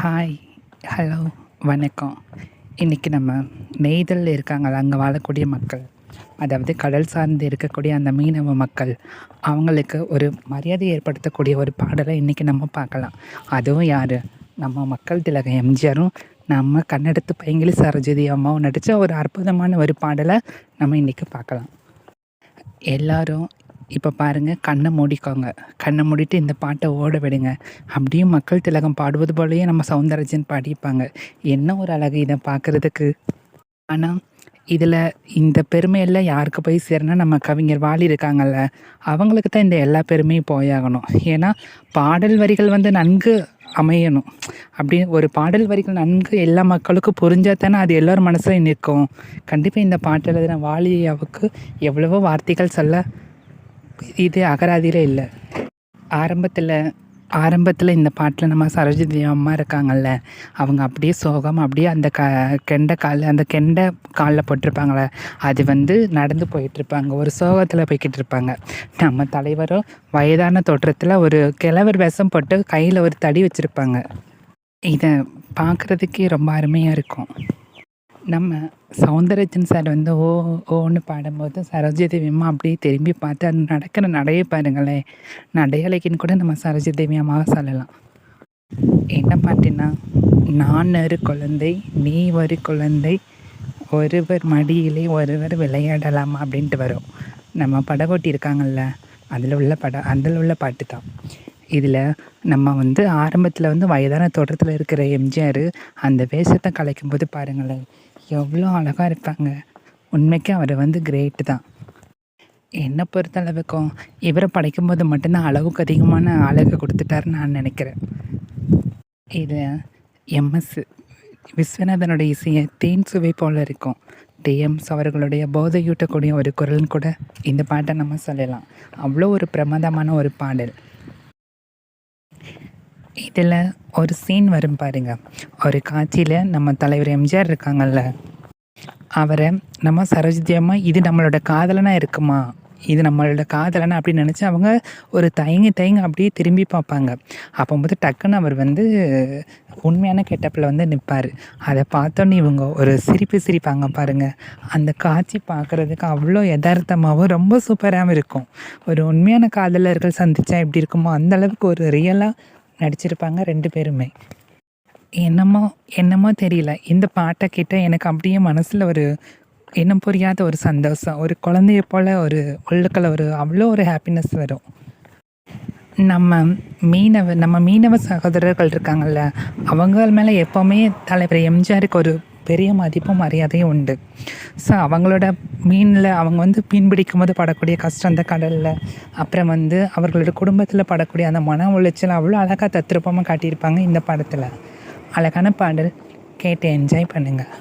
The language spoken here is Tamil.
ஹாய், ஹலோ, வணக்கம். இன்றைக்கி நம்ம நெய்தலில் இருக்காங்கள்ல, அங்கே வாழக்கூடிய மக்கள், அதாவது கடல் சார்ந்து இருக்கக்கூடிய அந்த மீனவ மக்கள், அவங்களுக்கு ஒரு மரியாதை ஏற்படுத்தக்கூடிய ஒரு பாடலை இன்றைக்கி நம்ம பார்க்கலாம். அதுவும் யார்? நம்ம மக்கள் திலகம் எம்ஜிஆரும் நம்ம கன்னடத்து பைங்கிலி சரோஜதி அம்மாவும் நடித்த ஒரு அற்புதமான ஒரு பாடலை நம்ம இன்றைக்கி பார்க்கலாம். எல்லோரும் இப்போ பாருங்கள், கண்ணை மூடிக்கோங்க. கண்ணை மூடிட்டு இந்த பாட்டை ஓட விடுங்க. அப்படியும் மக்கள் திலகம் பாடுவது போலயே நம்ம சௌந்தரராஜன் பாடியிருப்பாங்க. என்ன ஒரு அழகு இதை பார்க்குறதுக்கு. ஆனால் இதில் இந்த பெருமையெல்லாம் யாருக்கு போய் சேரனா, நம்ம கவிஞர் வாலி இருக்காங்கல்ல, அவங்களுக்கு தான் இந்த எல்லா பெருமையும் போயாகணும். ஏன்னா பாடல் வரிகள் நன்கு அமையணும். அப்படி ஒரு பாடல் வரிகள் நன்கு எல்லா மக்களுக்கும் புரிஞ்சால் தானே அது எல்லோரும் மனசுலையும் நிற்கும். கண்டிப்பாக இந்த பாட்டு எழுதின வாலியாவுக்கு எவ்வளவோ வார்த்தைகள் சொல்ல இது அகராதியில் இல்லை. ஆரம்பத்தில் இந்த பாட்டில் நம்ம சரோஜதி அம்மா இருக்காங்கல்ல, அவங்க அப்படியே சோகம், அப்படியே அந்த கெண்டை காலில் போட்டிருப்பாங்களே, அது நடந்து போயிட்டுருப்பாங்க. ஒரு சோகத்தில் போய்கிட்டு இருப்பாங்க. நம்ம தலைவரும் வயதான தோற்றத்தில் ஒரு கிழவர் விஷம் போட்டு கையில் ஒரு தடி வச்சுருப்பாங்க. இதை பார்க்குறதுக்கே ரொம்ப அருமையாக இருக்கும். நம்ம சௌந்தரராஜன் சார் ஓன்னு பாடும்போது சரோஜாதேவி அம்மா அப்படியே திரும்பி பார்த்து அது நடக்கிற நடையை பாருங்களேன். நடையலைக்குன்னு கூட நம்ம சரோஜாதேவி அம்மாவை சொல்லலாம். என்ன பாட்டுன்னா, நான் ஒரு குழந்தை, நீ ஒரு குழந்தை, ஒருவர் மடியிலே ஒருவர் விளையாடலாம் அப்படின்ட்டு வரும். நம்ம படகோட்டி இருக்காங்கல்ல, அதில் உள்ள பாட்டு தான். இதில் நம்ம ஆரம்பத்தில் வயதான தோற்றத்தில் இருக்கிற எம்ஜிஆர் அந்த வேஷத்தை கலைக்கும்போது பாருங்களேன், எவ்வளோ அழகாக இருப்பாங்க. உண்மைக்கு அவர் கிரேட்டு தான். என்னை பொறுத்தளவுக்கும் இவரை படைக்கும்போது மட்டும்தான் அளவுக்கு அதிகமான அழகு கொடுத்துட்டாருன்னு நான் நினைக்கிறேன். இது எம்எஸ் விஸ்வநாதனுடைய இசையை தேன் சுவை போல் இருக்கும். டிஎம்ஸ் அவர்களுடைய போதையூட்டக்கூடிய ஒரு குரல்னு கூட இந்த பாட்டை நம்ம சொல்லலாம். அவ்வளோ ஒரு பிரமாதமான ஒரு பாடல். இதில் ஒரு சீன் வரும் பாருங்க. ஒரு காட்சியில் நம்ம தலைவர் எம்ஜிஆர் இருக்காங்கல்ல, அவரை நம்ம சரோஜதி அம்மா இது நம்மளோட காதலனாக இருக்குமா, இது நம்மளோட காதலனா அப்படின்னு நினச்சி அவங்க ஒரு தயங்கி அப்படியே திரும்பி பார்ப்பாங்க. அப்போது டக்குன்னு அவர் உண்மையான கெட்டப்பில் நிற்பார். அதை பார்த்தோன்னே இவங்க ஒரு சிரிப்பாங்க பாருங்கள். அந்த காட்சி பார்க்குறதுக்கு அவ்வளோ யதார்த்தமாகவும் ரொம்ப சூப்பராகவும் இருக்கும். ஒரு உண்மையான காதலர்கள் சந்தித்தா எப்படி இருக்குமோ அந்தளவுக்கு ஒரு ரியலாக நடிச்சிருப்பாங்க ரெண்டு பேருமே. என்னமோ தெரியல, இந்த பாட்டை கேட்டால் எனக்கு அப்படியே மனசில் ஒரு இனம் புரியாத ஒரு சந்தோஷம், ஒரு குழந்தைய போல் ஒரு உள்ளுக்களை அவ்வளோ ஒரு ஹாப்பினஸ் வரும். நம்ம மீனவ சகோதரர்கள் இருக்காங்கள்ல, அவங்க மேலே எப்போவுமே தலைவர் எம்ஜிஆருக்கு ஒரு பெரிய மதிப்பும் மரியாதையும் உண்டு. ஸோ அவங்களோட அவங்க மீன் பிடிக்கும் போது படக்கூடிய கஷ்டம் அந்த கடலில், அப்புறம் அவர்களோட குடும்பத்தில் படக்கூடிய அந்த மன உளைச்சல் அவ்வளோ அழகாக தத்ரூபமாக காட்டியிருப்பாங்க இந்த படத்தில். அழகான பாடல், கேட்டு என்ஜாய் பண்ணுங்கள்.